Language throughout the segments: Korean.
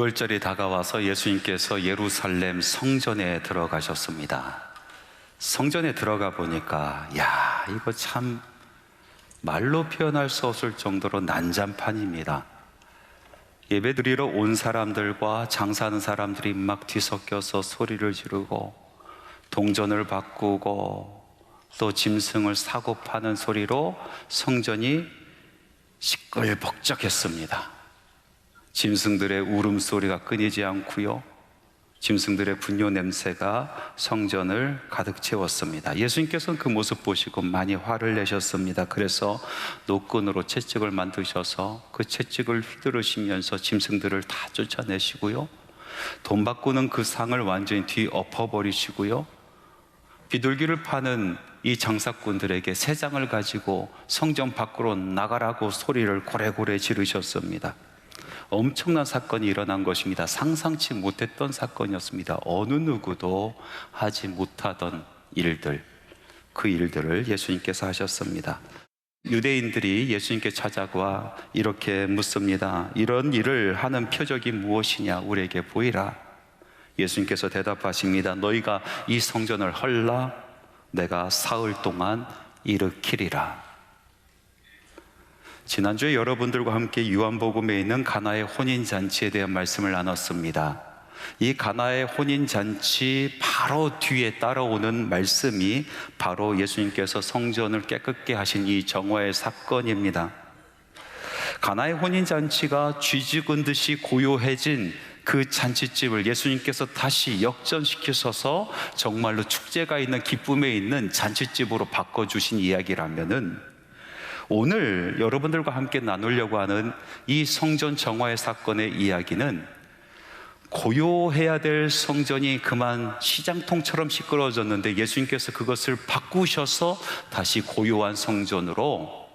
6월절이 다가와서 예수님께서 예루살렘 성전에 들어가셨습니다. 성전에 들어가 보니까 이거 참 말로 표현할 수 없을 정도로 난장판입니다. 예배드리러 온 사람들과 장사하는 사람들이 막 뒤섞여서 소리를 지르고 동전을 바꾸고 또 짐승을 사고 파는 소리로 성전이 시끌벅적했습니다. 짐승들의 울음소리가 끊이지 않고요, 짐승들의 분뇨 냄새가 성전을 가득 채웠습니다. 예수님께서는 그 모습 보시고 많이 화를 내셨습니다. 그래서 노끈으로 채찍을 만드셔서 그 채찍을 휘두르시면서 짐승들을 다 쫓아내시고요, 돈 바꾸는 그 상을 완전히 뒤엎어버리시고요, 비둘기를 파는 이 장사꾼들에게 새 장을 가지고 성전 밖으로 나가라고 소리를 고래고래 지르셨습니다. 엄청난 사건이 일어난 것입니다. 상상치 못했던 사건이었습니다. 어느 누구도 하지 못하던 일들, 그 일들을 예수님께서 하셨습니다. 유대인들이 예수님께 찾아와 이렇게 묻습니다. 이런 일을 하는 표적이 무엇이냐, 우리에게 보이라. 예수님께서 대답하십니다. 너희가 이 성전을 헐라 내가 사흘 동안 일으키리라. 지난주에 여러분들과 함께 요한복음에 있는 가나의 혼인잔치에 대한 말씀을 나눴습니다. 이 가나의 혼인잔치 바로 뒤에 따라오는 말씀이 바로 예수님께서 성전을 깨끗게 하신 이 정화의 사건입니다. 가나의 혼인잔치가 쥐죽은 듯이 고요해진 그 잔치집을 예수님께서 다시 역전시키셔서 정말로 축제가 있는, 기쁨에 있는 잔치집으로 바꿔주신 이야기라면은, 오늘 여러분들과 함께 나누려고 하는 이 성전 정화의 사건의 이야기는 고요해야 될 성전이 그만 시장통처럼 시끄러워졌는데 예수님께서 그것을 바꾸셔서 다시 고요한 성전으로,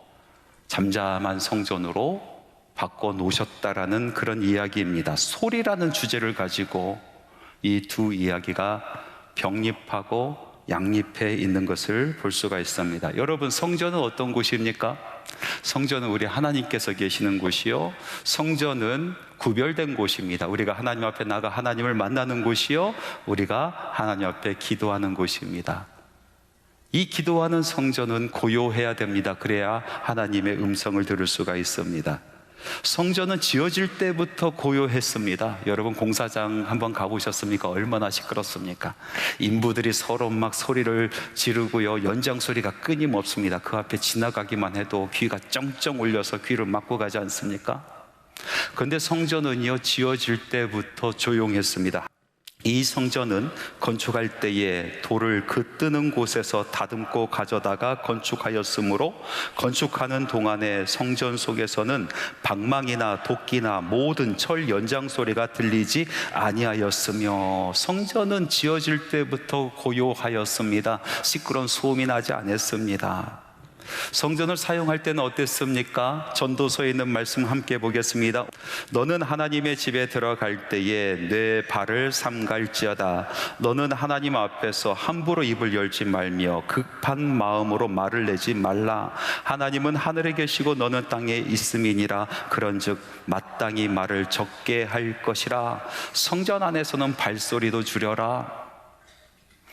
잠잠한 성전으로 바꿔놓으셨다라는 그런 이야기입니다. 소리라는 주제를 가지고 이 두 이야기가 병립하고 양립해 있는 것을 볼 수가 있습니다. 여러분, 성전은 어떤 곳입니까? 성전은 우리 하나님께서 계시는 곳이요, 성전은 구별된 곳입니다. 우리가 하나님 앞에 나가 하나님을 만나는 곳이요, 우리가 하나님 앞에 기도하는 곳입니다. 이 기도하는 성전은 고요해야 됩니다. 그래야 하나님의 음성을 들을 수가 있습니다. 성전은 지어질 때부터 고요했습니다. 여러분, 공사장 한번 가보셨습니까? 얼마나 시끄럽습니까? 인부들이 서로 막 소리를 지르고요, 연장 소리가 끊임없습니다. 그 앞에 지나가기만 해도 귀가 쩡쩡 울려서 귀를 막고 가지 않습니까? 그런데 성전은요, 지어질 때부터 조용했습니다. 이 성전은 건축할 때에 돌을 그 뜨는 곳에서 다듬고 가져다가 건축하였으므로 건축하는 동안에 성전 속에서는 방망이나 도끼나 모든 철 연장 소리가 들리지 아니하였으며, 성전은 지어질 때부터 고요하였습니다. 시끄러운 소음이 나지 않았습니다. 성전을 사용할 때는 어땠습니까? 전도서에 있는 말씀 함께 보겠습니다. 너는 하나님의 집에 들어갈 때에 내 발을 삼갈지어다. 너는 하나님 앞에서 함부로 입을 열지 말며 급한 마음으로 말을 내지 말라. 하나님은 하늘에 계시고 너는 땅에 있음이니라. 그런즉 마땅히 말을 적게 할 것이라. 성전 안에서는 발소리도 줄여라,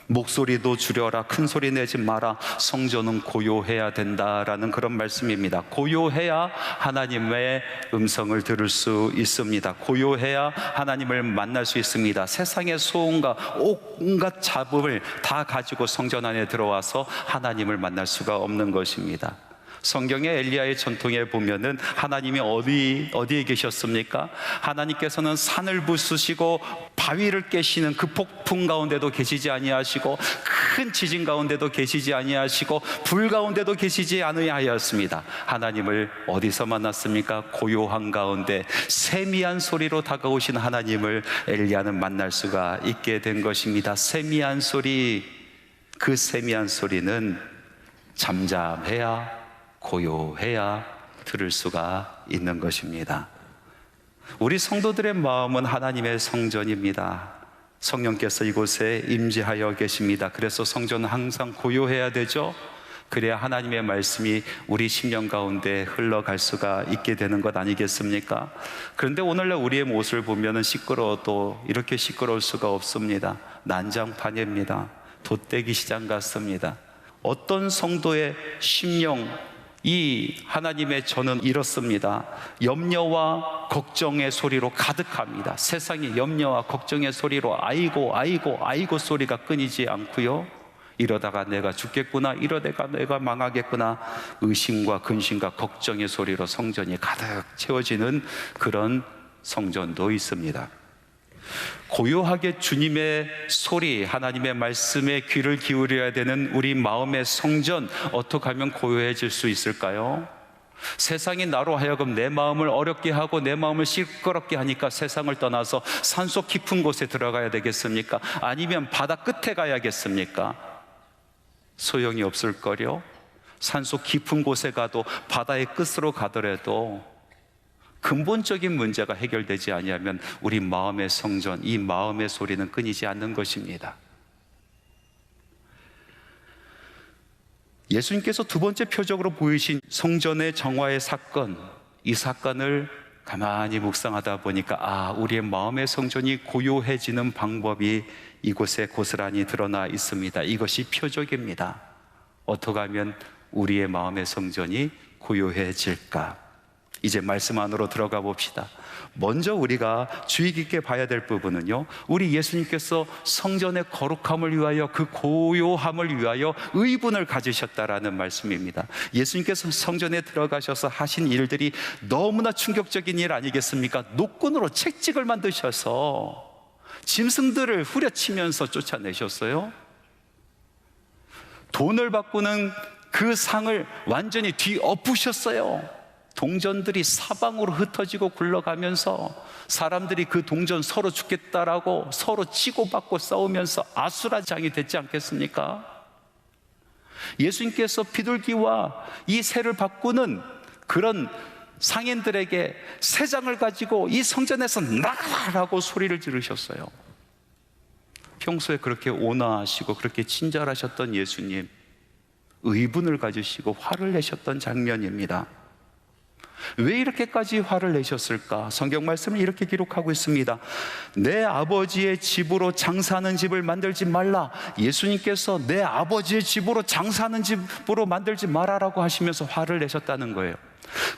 목소리도 줄여라, 큰 소리 내지 마라. 성전은 고요해야 된다라는 그런 말씀입니다. 고요해야 하나님의 음성을 들을 수 있습니다. 고요해야 하나님을 만날 수 있습니다. 세상의 소음과 온갖 잡음을 다 가지고 성전 안에 들어와서 하나님을 만날 수가 없는 것입니다. 성경의 엘리야의 전통에 보면은 하나님이 어디에 계셨습니까? 하나님께서는 산을 부수시고 바위를 깨시는 그 폭풍 가운데도 계시지 아니하시고, 큰 지진 가운데도 계시지 아니하시고, 불 가운데도 계시지 아니하였습니다. 하나님을 어디서 만났습니까? 고요한 가운데 세미한 소리로 다가오신 하나님을 엘리야는 만날 수가 있게 된 것입니다. 세미한 소리, 그 세미한 소리는 잠잠해야, 고요해야 들을 수가 있는 것입니다. 우리 성도들의 마음은 하나님의 성전입니다. 성령께서 이곳에 임재하여 계십니다. 그래서 성전은 항상 고요해야 되죠. 그래야 하나님의 말씀이 우리 심령 가운데 흘러갈 수가 있게 되는 것 아니겠습니까? 그런데 오늘날 우리의 모습을 보면 시끄러워도 이렇게 시끄러울 수가 없습니다. 난장판입니다. 돛대기 시장 같습니다. 어떤 성도의 심령, 이 하나님의 저는 이렇습니다. 염려와 걱정의 소리로 가득합니다. 세상이 염려와 걱정의 소리로 아이고 아이고 아이고 소리가 끊이지 않고요, 이러다가 내가 죽겠구나, 이러다가 내가 망하겠구나, 의심과 근심과 걱정의 소리로 성전이 가득 채워지는 그런 성전도 있습니다. 고요하게 주님의 소리, 하나님의 말씀에 귀를 기울여야 되는 우리 마음의 성전, 어떻게 하면 고요해질 수 있을까요? 세상이 나로 하여금 내 마음을 어렵게 하고 내 마음을 시끄럽게 하니까 세상을 떠나서 산속 깊은 곳에 들어가야 되겠습니까? 아니면 바다 끝에 가야겠습니까? 소용이 없을 거요. 산속 깊은 곳에 가도 바다의 끝으로 가더라도 근본적인 문제가 해결되지 아니하면 우리 마음의 성전, 이 마음의 소리는 끊이지 않는 것입니다. 예수님께서 두 번째 표적으로 보이신 성전의 정화의 사건, 이 사건을 가만히 묵상하다 보니까 우리의 마음의 성전이 고요해지는 방법이 이곳에 고스란히 드러나 있습니다. 이것이 표적입니다. 어떻게 하면 우리의 마음의 성전이 고요해질까? 이제 말씀 안으로 들어가 봅시다. 먼저 우리가 주의 깊게 봐야 될 부분은요, 우리 예수님께서 성전의 거룩함을 위하여, 그 고요함을 위하여 의분을 가지셨다라는 말씀입니다. 예수님께서 성전에 들어가셔서 하신 일들이 너무나 충격적인 일 아니겠습니까? 노끈으로 채찍을 만드셔서 짐승들을 후려치면서 쫓아내셨어요. 돈을 바꾸는 그 상을 완전히 뒤엎으셨어요. 동전들이 사방으로 흩어지고 굴러가면서 사람들이 그 동전 서로 죽겠다라고 서로 치고받고 싸우면서 아수라장이 됐지 않겠습니까? 예수님께서 비둘기와 이 새를 바꾸는 그런 상인들에게 새 장을 가지고 이 성전에서 나가라고 소리를 지르셨어요. 평소에 그렇게 온화하시고 그렇게 친절하셨던 예수님, 의분을 가지시고 화를 내셨던 장면입니다. 왜 이렇게까지 화를 내셨을까? 성경 말씀을 이렇게 기록하고 있습니다. 내 아버지의 집으로 장사하는 집을 만들지 말라. 예수님께서 내 아버지의 집으로 장사하는 집으로 만들지 말아라고 하시면서 화를 내셨다는 거예요.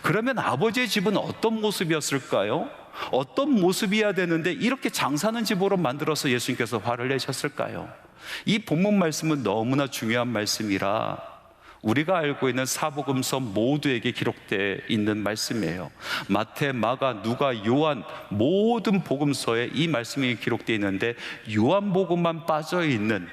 그러면 아버지의 집은 어떤 모습이었을까요? 어떤 모습이어야 되는데 이렇게 장사하는 집으로 만들어서 예수님께서 화를 내셨을까요? 이 본문 말씀은 너무나 중요한 말씀이라 우리가 알고 있는 사복음서 모두에게 기록되어 있는 말씀이에요. 마태, 마가, 누가, 요한 모든 복음서에 이 말씀이 기록되어 있는데 요한복음만 빠져있는,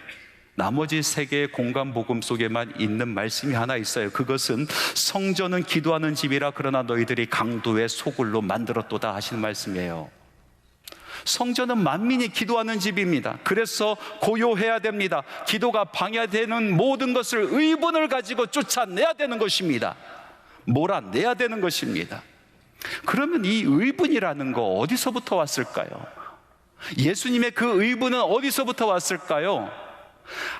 나머지 세 개의 공간 복음 속에만 있는 말씀이 하나 있어요. 그것은 성전은 기도하는 집이라 그러나 너희들이 강도의 소굴로 만들었도다 하시는 말씀이에요. 성전은 만민이 기도하는 집입니다. 그래서 고요해야 됩니다. 기도가 방해되는 모든 것을 의분을 가지고 쫓아내야 되는 것입니다. 몰아내야 되는 것입니다. 그러면 이 의분이라는 거 어디서부터 왔을까요? 예수님의 그 의분은 어디서부터 왔을까요?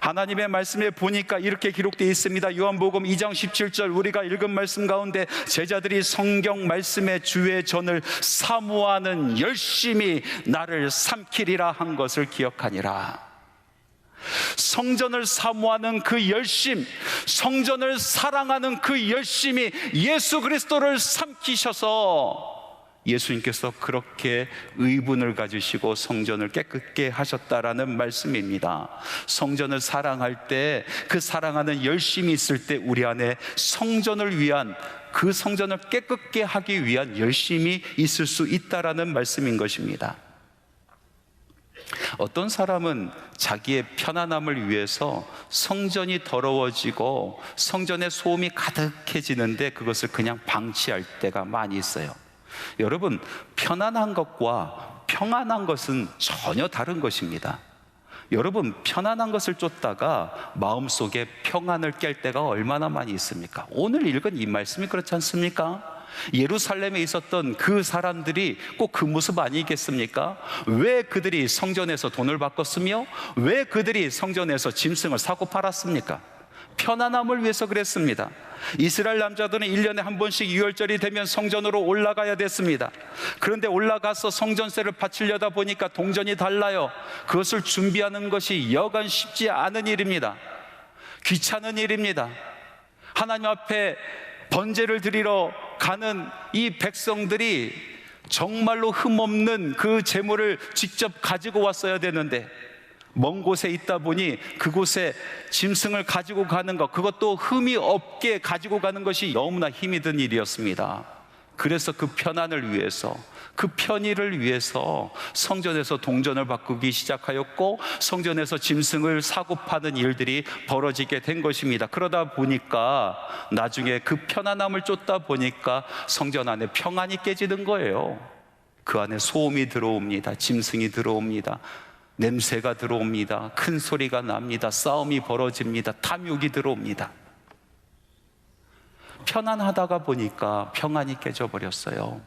하나님의 말씀에 보니까 이렇게 기록되어 있습니다. 요한복음 2장 17절 우리가 읽은 말씀 가운데 제자들이 성경 말씀의 주의 전을 사모하는 열심히 나를 삼키리라 한 것을 기억하니라. 성전을 사모하는 그 열심, 성전을 사랑하는 그 열심이 예수 그리스도를 삼키셔서 예수님께서 그렇게 의분을 가지시고 성전을 깨끗게 하셨다라는 말씀입니다. 성전을 사랑할 때, 그 사랑하는 열심이 있을 때 우리 안에 성전을 위한, 그 성전을 깨끗게 하기 위한 열심이 있을 수 있다라는 말씀인 것입니다. 어떤 사람은 자기의 편안함을 위해서 성전이 더러워지고 성전의 소음이 가득해지는데 그것을 그냥 방치할 때가 많이 있어요. 여러분, 편안한 것과 평안한 것은 전혀 다른 것입니다. 여러분, 편안한 것을 쫓다가 마음속에 평안을 깰 때가 얼마나 많이 있습니까? 오늘 읽은 이 말씀이 그렇지 않습니까? 예루살렘에 있었던 그 사람들이 꼭 그 모습 아니겠습니까? 왜 그들이 성전에서 돈을 바꿨으며 왜 그들이 성전에서 짐승을 사고 팔았습니까? 편안함을 위해서 그랬습니다. 이스라엘 남자들은 1년에 한 번씩 유월절이 되면 성전으로 올라가야 됐습니다. 그런데 올라가서 성전세를 바치려다 보니까 동전이 달라요. 그것을 준비하는 것이 여간 쉽지 않은 일입니다. 귀찮은 일입니다. 하나님 앞에 번제를 드리러 가는 이 백성들이 정말로 흠없는 그 제물을 직접 가지고 왔어야 되는데, 먼 곳에 있다 보니 그곳에 짐승을 가지고 가는 것, 그것도 흠이 없게 가지고 가는 것이 너무나 힘이 든 일이었습니다. 그래서 그 편안을 위해서, 그 편의를 위해서 성전에서 동전을 바꾸기 시작하였고, 성전에서 짐승을 사고 파는 일들이 벌어지게 된 것입니다. 그러다 보니까 나중에 그 편안함을 쫓다 보니까 성전 안에 평안이 깨지는 거예요. 그 안에 소음이 들어옵니다. 짐승이 들어옵니다. 냄새가 들어옵니다. 큰 소리가 납니다. 싸움이 벌어집니다. 탐욕이 들어옵니다. 편안하다가 보니까 평안이 깨져버렸어요.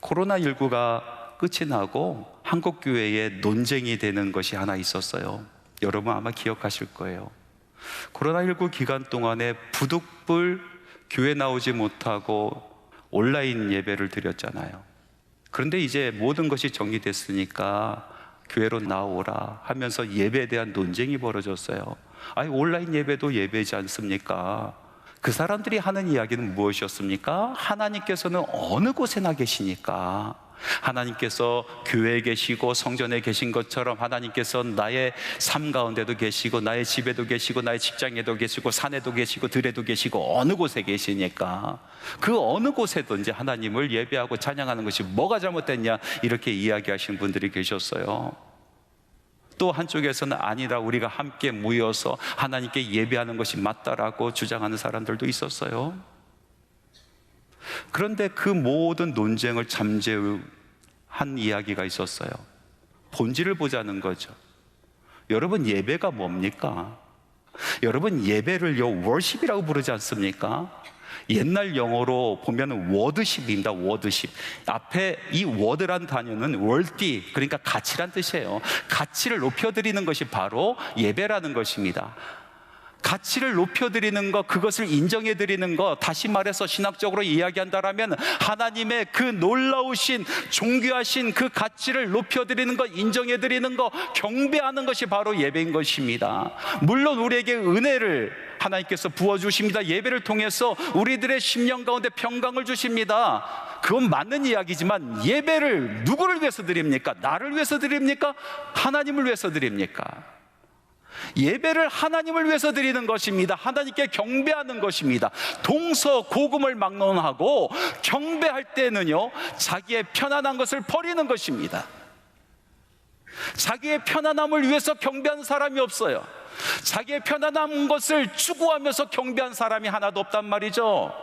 코로나19가 끝이 나고 한국교회에 논쟁이 되는 것이 하나 있었어요. 여러분 아마 기억하실 거예요. 코로나19 기간 동안에 부득불 교회 나오지 못하고 온라인 예배를 드렸잖아요. 그런데 이제 모든 것이 정리됐으니까 교회로 나오라 하면서 예배에 대한 논쟁이 벌어졌어요. 아니, 온라인 예배도 예배지 않습니까? 그 사람들이 하는 이야기는 무엇이었습니까? 하나님께서는 어느 곳에나 계시니까, 하나님께서 교회에 계시고 성전에 계신 것처럼 하나님께서 나의 삶 가운데도 계시고, 나의 집에도 계시고, 나의 직장에도 계시고, 산에도 계시고, 들에도 계시고, 어느 곳에 계시니까 그 어느 곳에든지 하나님을 예배하고 찬양하는 것이 뭐가 잘못됐냐, 이렇게 이야기하시는 분들이 계셨어요. 또 한쪽에서는 아니다, 우리가 함께 모여서 하나님께 예배하는 것이 맞다라고 주장하는 사람들도 있었어요. 그런데 그 모든 논쟁을 잠재운 이야기가 있었어요. 본질을 보자는 거죠. 여러분, 예배가 뭡니까? 여러분, 예배를요 월십이라고 부르지 않습니까? 옛날 영어로 보면 워드십입니다. 워드십. 앞에 이 워드란 단어는 월띠, 그러니까 가치란 뜻이에요. 가치를 높여드리는 것이 바로 예배라는 것입니다. 가치를 높여드리는 것, 그것을 인정해드리는 것, 다시 말해서 신학적으로 이야기한다면 하나님의 그 놀라우신 존귀하신 그 가치를 높여드리는 것, 인정해드리는 것, 경배하는 것이 바로 예배인 것입니다. 물론 우리에게 은혜를 하나님께서 부어주십니다. 예배를 통해서 우리들의 심령 가운데 평강을 주십니다. 그건 맞는 이야기지만, 예배를 누구를 위해서 드립니까? 나를 위해서 드립니까? 하나님을 위해서 드립니까? 예배를 하나님을 위해서 드리는 것입니다. 하나님께 경배하는 것입니다. 동서고금을 막론하고 경배할 때는요, 자기의 편안한 것을 버리는 것입니다. 자기의 편안함을 위해서 경배하는 사람이 없어요. 자기의 편안한 것을 추구하면서 경배한 사람이 하나도 없단 말이죠.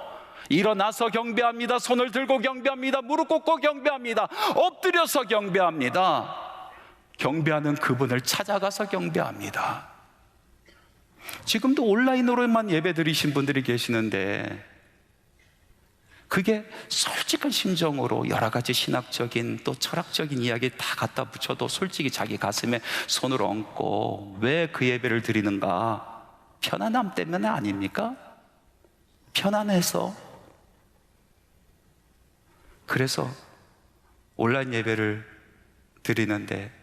일어나서 경배합니다. 손을 들고 경배합니다. 무릎 꿇고 경배합니다. 엎드려서 경배합니다. 경배하는 그분을 찾아가서 경배합니다. 지금도 온라인으로만 예배 드리신 분들이 계시는데, 그게 솔직한 심정으로 여러 가지 신학적인 또 철학적인 이야기 다 갖다 붙여도 솔직히 자기 가슴에 손을 얹고 왜 그 예배를 드리는가? 편안함 때문에 아닙니까? 편안해서. 그래서 온라인 예배를 드리는데,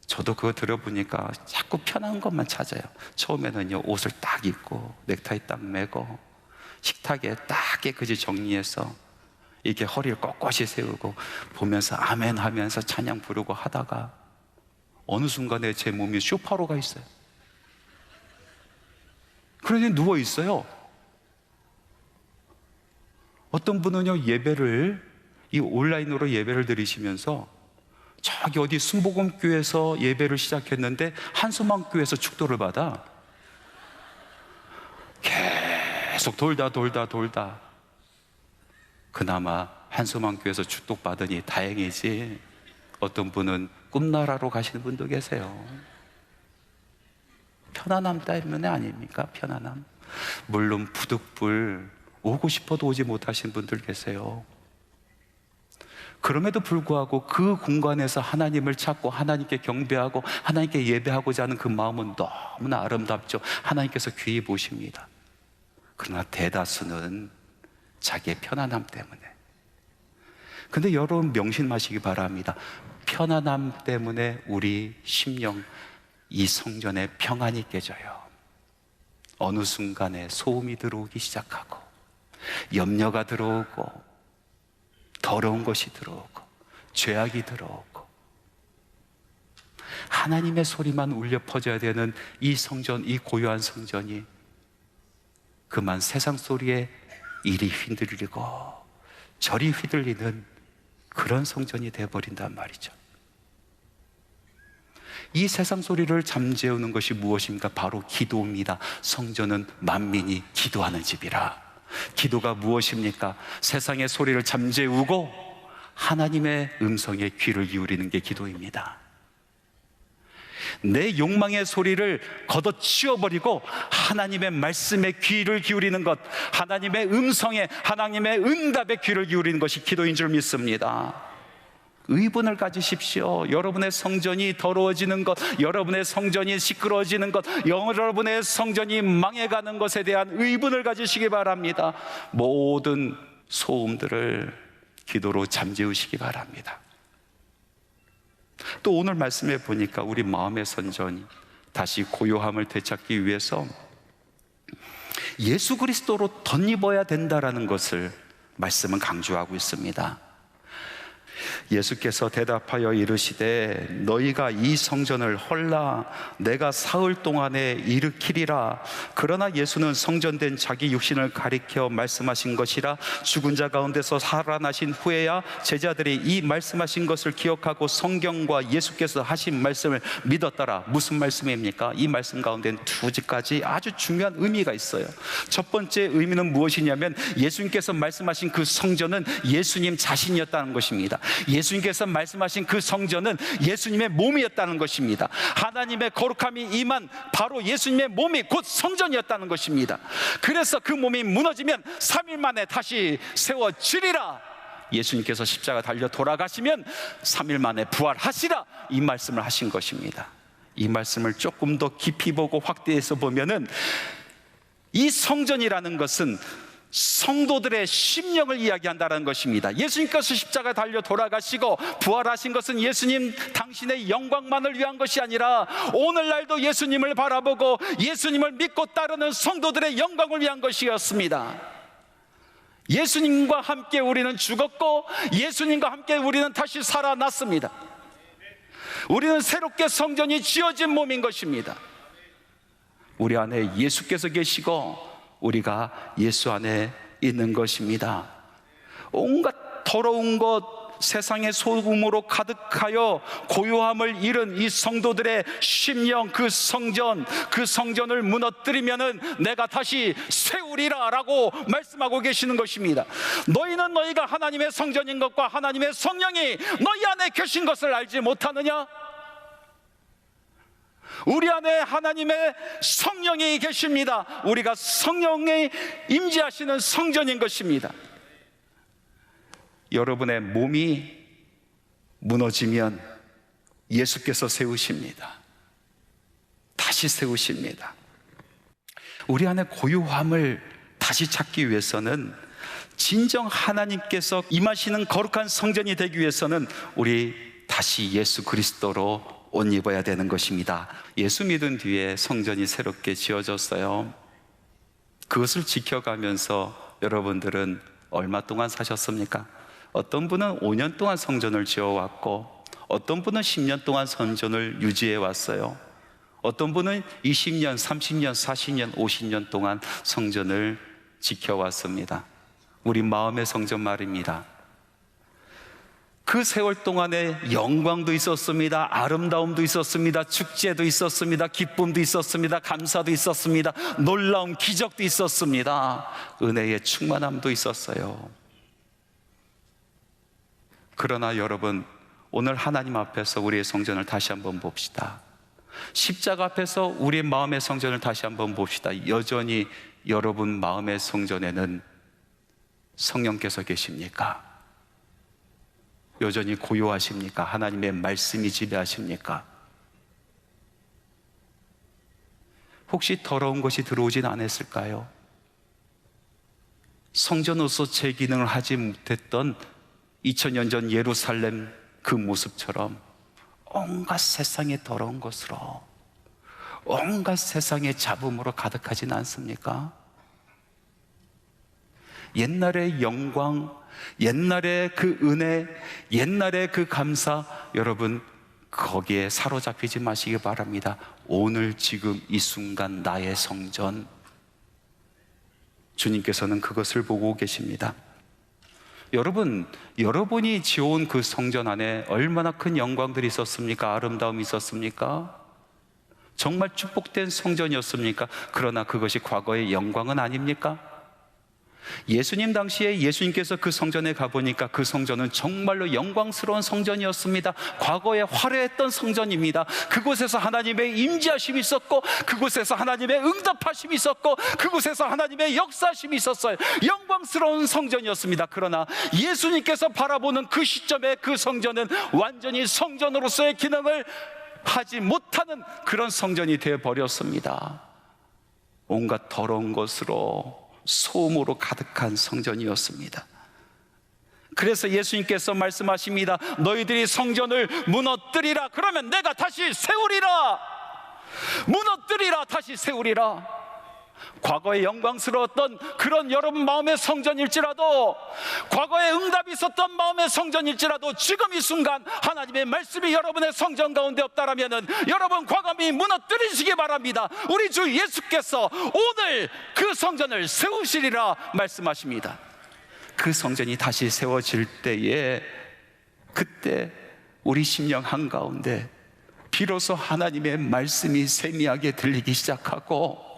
저도 그거 들어보니까 자꾸 편한 것만 찾아요. 처음에는요, 옷을 딱 입고 넥타이 딱 매고 식탁에 딱 깨끗이 정리해서 이렇게 허리를 꼿꼿이 세우고 보면서 아멘 하면서 찬양 부르고 하다가 어느 순간에 제 몸이 쇼파로 가 있어요. 그러니 누워 있어요. 어떤 분은요, 이 온라인으로 예배를 드리시면서 저기 어디 순복음교회에서 예배를 시작했는데 한수망교회에서 축도를 받아. 계속 돌다 그나마 한수망교회에서 축복받으니 다행이지, 어떤 분은 꿈나라로 가시는 분도 계세요. 편안함 때문에 아닙니까? 편안함. 물론 부득불 오고 싶어도 오지 못하신 분들 계세요. 그럼에도 불구하고 그 공간에서 하나님을 찾고 하나님께 경배하고 하나님께 예배하고자 하는 그 마음은 너무나 아름답죠. 하나님께서 귀히 보십니다. 그러나 대다수는 자기의 편안함 때문에. 근데 여러분 명심하시기 바랍니다. 편안함 때문에 우리 심령, 이 성전에 평안이 깨져요. 어느 순간에 소음이 들어오기 시작하고 염려가 들어오고 더러운 것이 들어오고 죄악이 들어오고 하나님의 소리만 울려 퍼져야 되는 이 성전, 이 고요한 성전이 그만 세상 소리에 이리 휘둘리고 저리 휘둘리는 그런 성전이 되어버린단 말이죠. 이 세상 소리를 잠재우는 것이 무엇입니까? 바로 기도입니다. 성전은 만민이 기도하는 집이라. 기도가 무엇입니까? 세상의 소리를 잠재우고 하나님의 음성에 귀를 기울이는 게 기도입니다. 내 욕망의 소리를 걷어치워버리고 하나님의 말씀에 귀를 기울이는 것, 하나님의 음성에, 하나님의 응답에 귀를 기울이는 것이 기도인 줄 믿습니다. 의분을 가지십시오. 여러분의 성전이 더러워지는 것, 여러분의 성전이 시끄러워지는 것, 여러분의 성전이 망해가는 것에 대한 의분을 가지시기 바랍니다. 모든 소음들을 기도로 잠재우시기 바랍니다. 또 오늘 말씀해 보니까 우리 마음의 성전이 다시 고요함을 되찾기 위해서 예수 그리스도로 덧입어야 된다라는 것을 말씀은 강조하고 있습니다. 예수께서 대답하여 이르시되 너희가 이 성전을 헐라 내가 사흘 동안에 일으키리라. 그러나 예수는 성전된 자기 육신을 가리켜 말씀하신 것이라. 죽은 자 가운데서 살아나신 후에야 제자들이 이 말씀하신 것을 기억하고 성경과 예수께서 하신 말씀을 믿었더라. 무슨 말씀입니까? 이 말씀 가운데는 두 가지 아주 중요한 의미가 있어요. 첫 번째 의미는 무엇이냐면 예수님께서 말씀하신 그 성전은 예수님 자신이었다는 것입니다. 예수님께서 말씀하신 그 성전은 예수님의 몸이었다는 것입니다. 하나님의 거룩함이 임한 바로 예수님의 몸이 곧 성전이었다는 것입니다. 그래서 그 몸이 무너지면 3일 만에 다시 세워지리라. 예수님께서 십자가 달려 돌아가시면 3일 만에 부활하시라, 이 말씀을 하신 것입니다. 이 말씀을 조금 더 깊이 보고 확대해서 보면은 이 성전이라는 것은 성도들의 심령을 이야기한다는 것입니다. 예수님께서 십자가 달려 돌아가시고 부활하신 것은 예수님 당신의 영광만을 위한 것이 아니라 오늘날도 예수님을 바라보고 예수님을 믿고 따르는 성도들의 영광을 위한 것이었습니다. 예수님과 함께 우리는 죽었고 예수님과 함께 우리는 다시 살아났습니다. 우리는 새롭게 성전이 지어진 몸인 것입니다. 우리 안에 예수께서 계시고 우리가 예수 안에 있는 것입니다. 온갖 더러운 것, 세상의 소금으로 가득하여 고요함을 잃은 이 성도들의 심령, 그 성전을 무너뜨리면은 내가 다시 세우리라 라고 말씀하고 계시는 것입니다. 너희는 너희가 하나님의 성전인 것과 하나님의 성령이 너희 안에 계신 것을 알지 못하느냐? 우리 안에 하나님의 성령이 계십니다. 우리가 성령이 임재하시는 성전인 것입니다. 여러분의 몸이 무너지면 예수께서 세우십니다. 다시 세우십니다. 우리 안에 고요함을 다시 찾기 위해서는, 진정 하나님께서 임하시는 거룩한 성전이 되기 위해서는 우리 다시 예수 그리스도로 옷 입어야 되는 것입니다. 예수 믿은 뒤에 성전이 새롭게 지어졌어요. 그것을 지켜가면서 여러분들은 얼마 동안 사셨습니까? 어떤 분은 5년 동안 성전을 지어왔고, 어떤 분은 10년 동안 성전을 유지해 왔어요. 어떤 분은 20년, 30년, 40년, 50년 동안 성전을 지켜왔습니다. 우리 마음의 성전 말입니다. 그 세월 동안에 영광도 있었습니다. 아름다움도 있었습니다. 축제도 있었습니다. 기쁨도 있었습니다. 감사도 있었습니다. 놀라운 기적도 있었습니다. 은혜의 충만함도 있었어요. 그러나 여러분, 오늘 하나님 앞에서 우리의 성전을 다시 한번 봅시다. 십자가 앞에서 우리의 마음의 성전을 다시 한번 봅시다. 여전히 여러분 마음의 성전에는 성령께서 계십니까? 여전히 고요하십니까? 하나님의 말씀이 지배하십니까? 혹시 더러운 것이 들어오진 않았을까요? 성전으로서 제 기능을 하지 못했던 2000년 전 예루살렘 그 모습처럼 온갖 세상의 더러운 것으로, 온갖 세상의 잡음으로 가득하진 않습니까? 옛날의 영광, 옛날의 그 은혜, 옛날의 그 감사, 여러분 거기에 사로잡히지 마시기 바랍니다. 오늘 지금 이 순간 나의 성전, 주님께서는 그것을 보고 계십니다. 여러분, 여러분이 지어온 그 성전 안에 얼마나 큰 영광들이 있었습니까? 아름다움이 있었습니까? 정말 축복된 성전이었습니까? 그러나 그것이 과거의 영광은 아닙니까? 예수님 당시에 예수님께서 그 성전에 가보니까 그 성전은 정말로 영광스러운 성전이었습니다. 과거에 화려했던 성전입니다. 그곳에서 하나님의 임재하심이 있었고, 그곳에서 하나님의 응답하심이 있었고, 그곳에서 하나님의 역사하심이 있었어요. 영광스러운 성전이었습니다. 그러나 예수님께서 바라보는 그 시점에 그 성전은 완전히 성전으로서의 기능을 하지 못하는 그런 성전이 되어버렸습니다. 온갖 더러운 것으로, 소음으로 가득한 성전이었습니다. 그래서 예수님께서 말씀하십니다. 너희들이 성전을 무너뜨리라. 그러면 내가 다시 세우리라. 무너뜨리라, 다시 세우리라. 과거에 영광스러웠던 그런 여러분 마음의 성전일지라도, 과거에 응답이 있었던 마음의 성전일지라도, 지금 이 순간 하나님의 말씀이 여러분의 성전 가운데 없다라면 여러분 과감히 무너뜨리시기 바랍니다. 우리 주 예수께서 오늘 그 성전을 세우시리라 말씀하십니다. 그 성전이 다시 세워질 때에, 그때 우리 심령 한가운데 비로소 하나님의 말씀이 세미하게 들리기 시작하고,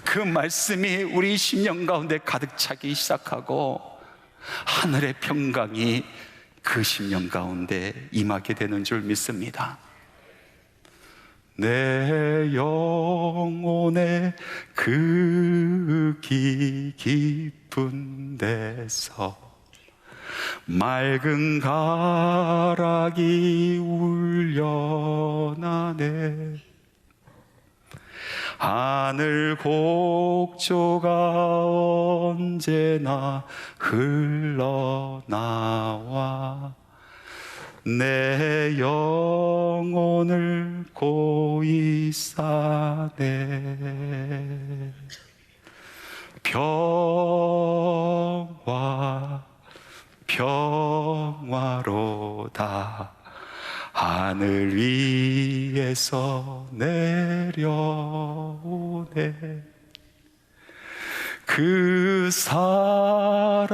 그 말씀이 우리 심령 가운데 가득 차기 시작하고, 하늘의 평강이 그 심령 가운데 임하게 되는 줄 믿습니다. 내 영혼의 그 깊은 데서 맑은 가락이 울려나네. 하늘 곡조가 언제나 흘러나와 내 영혼을 고이 싸네. 평화 평화로다. 하늘 위에서 내려오네. 그 사랑의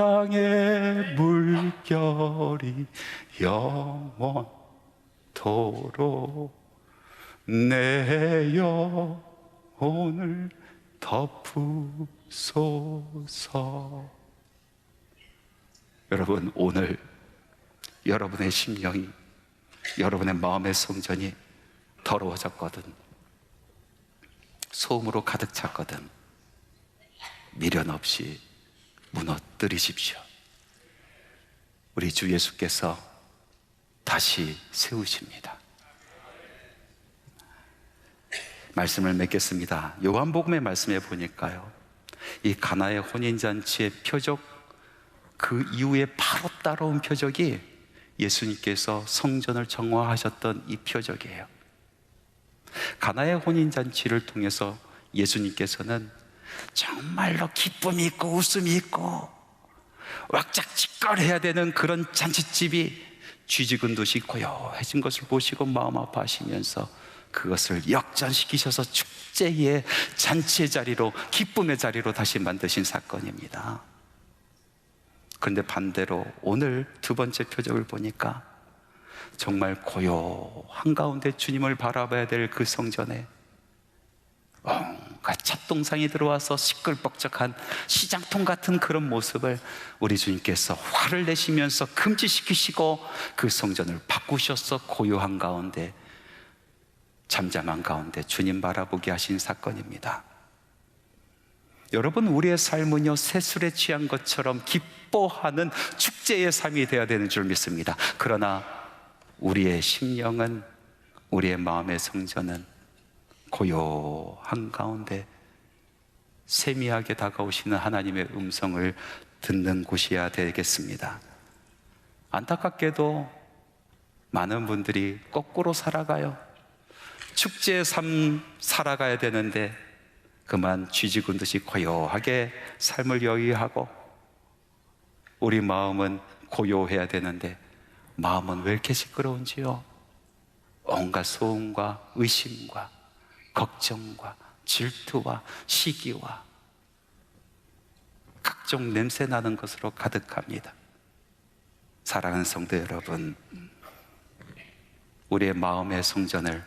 물결이 영원토록 내 영혼을 덮으소서. 여러분, 오늘 여러분의 심령이, 여러분의 마음의 성전이 더러워졌거든, 소음으로 가득 찼거든, 미련 없이 무너뜨리십시오. 우리 주 예수께서 다시 세우십니다. 말씀을 맺겠습니다. 요한복음의 말씀에 보니까요, 이 가나의 혼인잔치의 표적, 그 이후에 바로 따라온 표적이 예수님께서 성전을 정화하셨던 이 표적이에요. 가나의 혼인잔치를 통해서 예수님께서는 정말로 기쁨이 있고 웃음이 있고 왁작지껄해야 되는 그런 잔치집이 쥐죽은 듯이 고요해진 것을 보시고 마음 아파하시면서 그것을 역전시키셔서 축제의 잔치의 자리로, 기쁨의 자리로 다시 만드신 사건입니다. 그런데 반대로 오늘 두 번째 표적을 보니까 정말 고요한 가운데 주님을 바라봐야 될 그 성전에 온갖 찻동상이 들어와서 시끌벅적한 시장통 같은 그런 모습을 우리 주님께서 화를 내시면서 금지시키시고 그 성전을 바꾸셔서 고요한 가운데, 잠잠한 가운데 주님 바라보게 하신 사건입니다. 여러분, 우리의 삶은요, 새술에 취한 것처럼 기뻐하는 축제의 삶이 되어야 되는 줄 믿습니다. 그러나 우리의 심령은, 우리의 마음의 성전은 고요한 가운데 세미하게 다가오시는 하나님의 음성을 듣는 곳이어야 되겠습니다. 안타깝게도 많은 분들이 거꾸로 살아가요. 축제의 삶 살아가야 되는데 그만 쥐죽은 듯이 고요하게 삶을 여유하고, 우리 마음은 고요해야 되는데 마음은 왜 이렇게 시끄러운지요? 온갖 소음과 의심과 걱정과 질투와 시기와 각종 냄새 나는 것으로 가득합니다. 사랑하는 성도 여러분, 우리의 마음의 성전을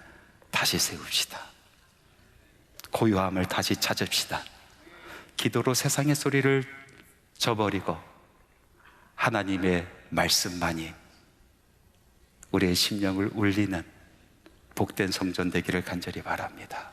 다시 세웁시다. 고요함을 다시 찾읍시다. 기도로 세상의 소리를 저버리고 하나님의 말씀만이 우리의 심령을 울리는 복된 성전 되기를 간절히 바랍니다.